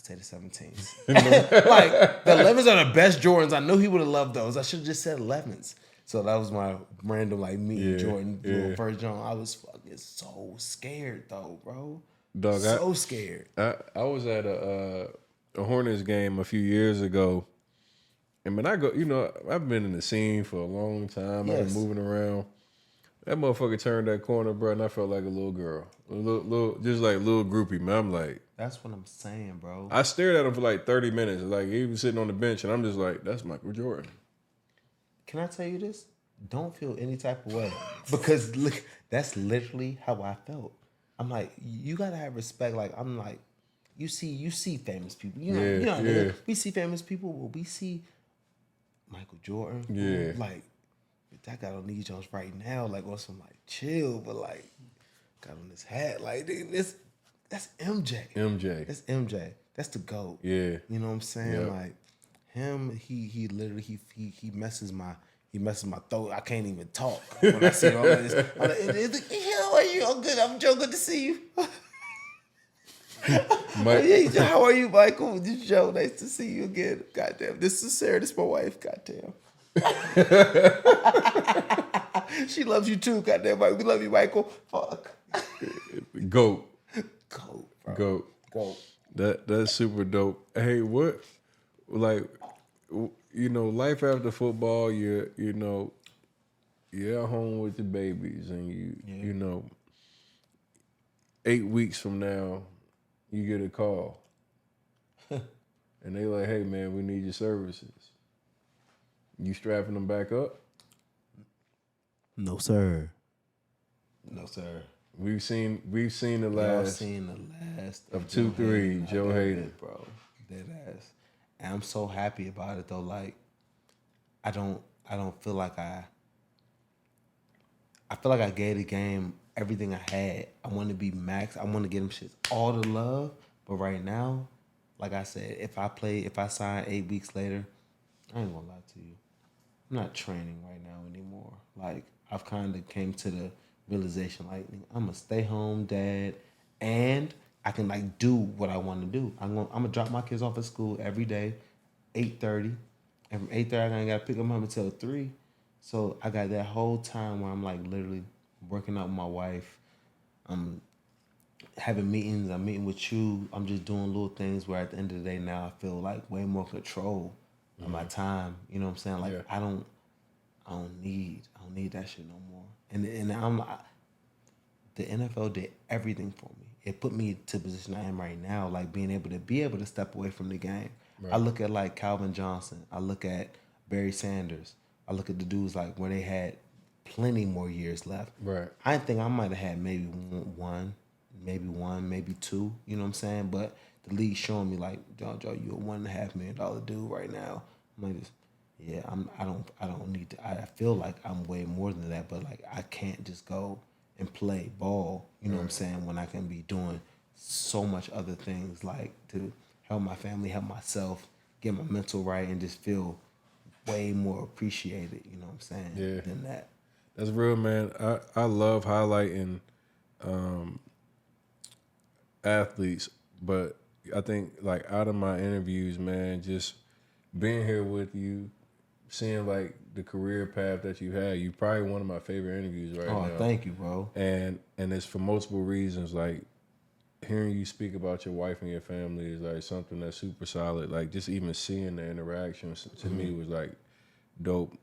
say the 17s. Like, the 11s are the best Jordans. I knew he would have loved those. I should have just said 11s. So that was my random, like, me and Jordan little version. I was fucking so scared, though, bro. Dog, so scared. I was at a Hornets game a few years ago. And when I go, I've been in the scene for a long time. I've been moving around. That motherfucker turned that corner, bro, and I felt like a little girl. Just like a little groupie, man. I'm like... That's what I'm saying, bro. I stared at him for like 30 minutes. Like, he was sitting on the bench, and I'm just like, that's Michael Jordan. Can I tell you this? Don't feel any type of way. Because look, that's literally how I felt. I'm like, you gotta have respect. Like, I'm like, you see famous people. You know, we see famous people. Well, we see Michael Jordan. Yeah. Like, I got on these Jones right now, like on some like chill, but like got on this hat. Like, that's MJ. That's MJ. That's the GOAT. Yeah. You know what I'm saying? Yeah. Like him, he literally he messes my throat. I can't even talk when I see all this. I'm like, how are you? I'm good. I'm Joe. Good to see you. How are you, Michael? This is Joe. Nice to see you again. Goddamn. This is Sarah. This is my wife. Goddamn. She loves you too. Goddamn, Mike. We love you, Michael. Fuck. GOAT. Bro. Goat. That's super dope. Hey, what? Like, life after football. You're at home with the babies, and 8 weeks from now, you get a call, and they like, "Hey, man, we need your services." You strapping them back up? No, sir. We've seen the last. Of 2-3, Joe Haden, bro. Dead ass. And I'm so happy about it though. Like, I don't feel like I feel like I gave the game everything I had. I want to be max. I want to get them shit all the love. But right now, like I said, if I sign 8 weeks later, I ain't gonna lie to you. I'm not training right now anymore. Like, I've kind of came to the realization, like, I'm a stay-home dad, and I can, like, do what I want to do. I'm gonna drop my kids off at school every day, 8:30, and from 8:30 I gotta pick them up until 3. So I got that whole time where I'm, like, literally working out with my wife. I'm having meetings. I'm meeting with you. I'm just doing little things where at the end of the day now I feel like way more control of my time. You know what I'm saying? Like, I don't need that shit no more. And the NFL did everything for me. It put me to the position I am right now, like being able to step away from the game. Right. I look at like Calvin Johnson. I look at Barry Sanders. I look at the dudes like where they had plenty more years left. Right. I think I might have had maybe one, maybe two. You know what I'm saying? But the league showing me like, Joe, you're a $1.5 million dude right now. I'm like, I don't need to. I feel like I'm way more than that, but like I can't just go and play ball. You know what I'm saying? When I can be doing so much other things, like to help my family, help myself, get my mental right, and just feel way more appreciated. You know what I'm saying? Yeah. Than that. That's real, man. I love highlighting athletes, but I think like out of my interviews, man, just being here with you, seeing like the career path that you had, you're probably one of my favorite interviews right now. Oh, thank you, bro. And it's for multiple reasons. Like hearing you speak about your wife and your family is like something that's super solid. Like just even seeing the interactions to me was like dope.